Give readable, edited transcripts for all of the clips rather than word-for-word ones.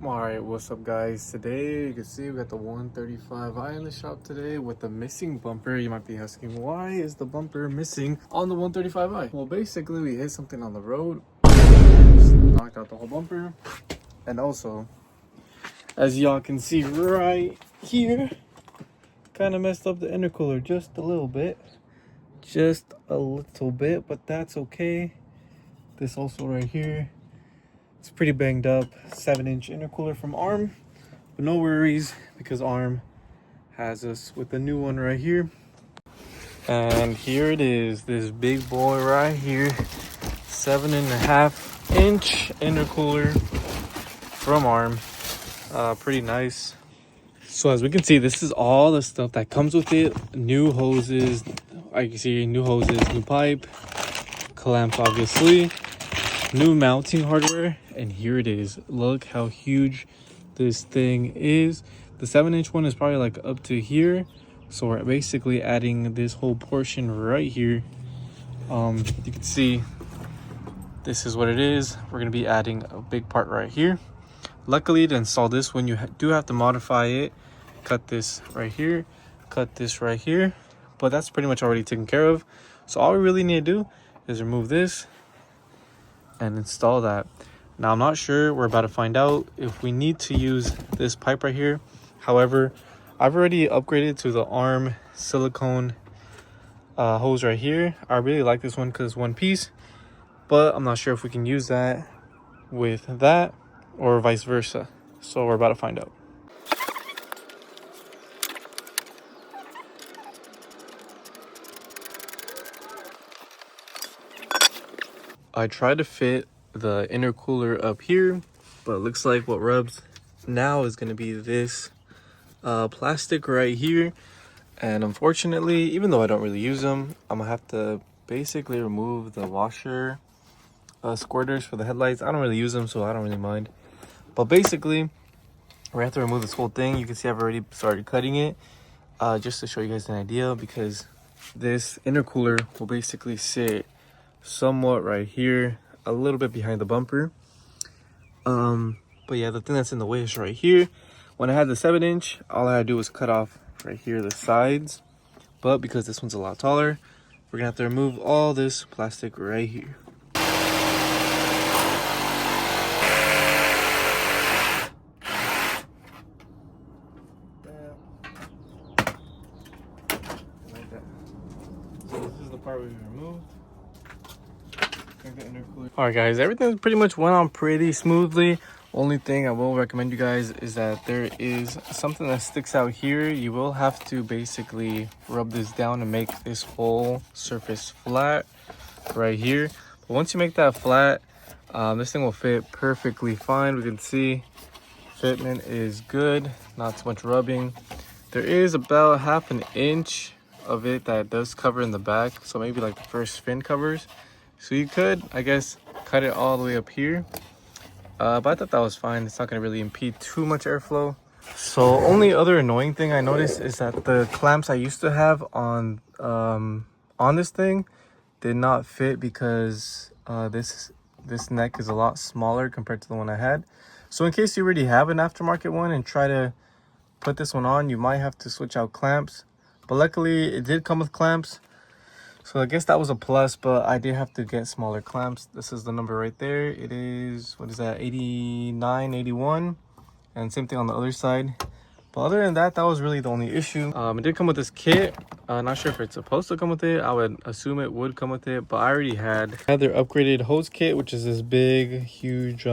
Alright, what's up guys? Today you can see we got the 135i in the shop today with the missing bumper. You might be asking, why is the bumper missing on the 135i? Well, basically we hit something on the road, just knocked out the whole bumper, and also as y'all can see right here, kind of messed up the intercooler just a little bit, but that's okay. This also right here, it's pretty banged up. 7-inch intercooler from ARM, but no worries because ARM has us with the new one right here. And here it is, this big boy right here, 7.5-inch intercooler from ARM. Pretty nice. So as we can see, this is all the stuff that comes with it. New hoses, I can see new hoses, new pipe, clamps obviously, new mounting hardware, and here it is. Look how huge this thing is. The 7-inch one is probably like up to here, so we're basically adding this whole portion right here. You can see this is what it is. We're going to be adding a big part right here. Luckily, to install this one, you do have to modify it. Cut this right here, cut this right here, but that's pretty much already taken care of. So all we really need to do is remove this and install that. Now I'm not sure, we're about to find out if we need to use this pipe right here. However, I've already upgraded to the ARM silicone hose right here. I really like this one because it's one piece, but I'm not sure if we can use that with that or vice versa. So we're about to find out. I tried to fit the intercooler up here, but it looks like what rubs now is going to be this plastic right here. And unfortunately, even though I don't really use them, I'm gonna have to basically remove the washer squirters for the headlights. I don't really use them, so I don't really mind. But basically, we have to remove this whole thing. You can see I've already started cutting it just to show you guys an idea, because this intercooler will basically sit somewhat right here, a little bit behind the bumper. But yeah, the thing that's in the way is right here. When I had the 7-inch, all I had to do was cut off right here the sides, but because this one's a lot taller, we're gonna have to remove all this plastic right here. Like that. So this is the part we removed. All right guys, everything pretty much went on pretty smoothly. Only thing I will recommend you guys is that there is something that sticks out here. You will have to basically rub this down and make this whole surface flat right here. But once you make that flat, this thing will fit perfectly fine. We can see fitment is good, not too much rubbing. There is about 1/2 inch of it that does cover in the back, so maybe like the first fin covers. So you could, I guess, cut it all the way up here. But I thought that was fine. It's not going to really impede too much airflow. So only other annoying thing I noticed is that the clamps I used to have on this thing did not fit, because this neck is a lot smaller compared to the one I had. So in case you already have an aftermarket one and try to put this one on, you might have to switch out clamps. But luckily it did come with clamps, so I guess that was a plus, but I did have to get smaller clamps. This is the number right there. It is, what is that, 89, 81. And same thing on the other side. But other than that, that was really the only issue. It did come with this kit. Not sure if it's supposed to come with it. I would assume it would come with it, but I already had their upgraded hose kit, which is this big, huge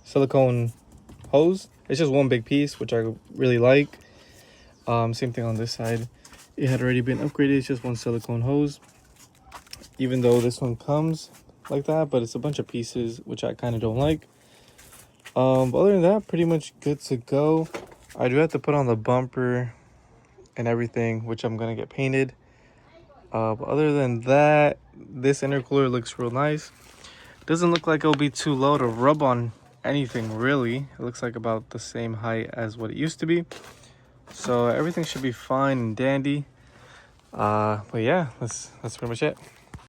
silicone hose. It's just one big piece, which I really like. Same thing on this side. It had already been upgraded. It's just one silicone hose, even though this one comes like that, but it's a bunch of pieces, which I kind of don't like. But other than that, pretty much good to go. I do have to put on the bumper and everything, which I'm gonna get painted. But other than that, this intercooler looks real nice. Doesn't look like it'll be too low to rub on anything really. It looks like about the same height as what it used to be. So everything should be fine and dandy. But yeah, that's pretty much it.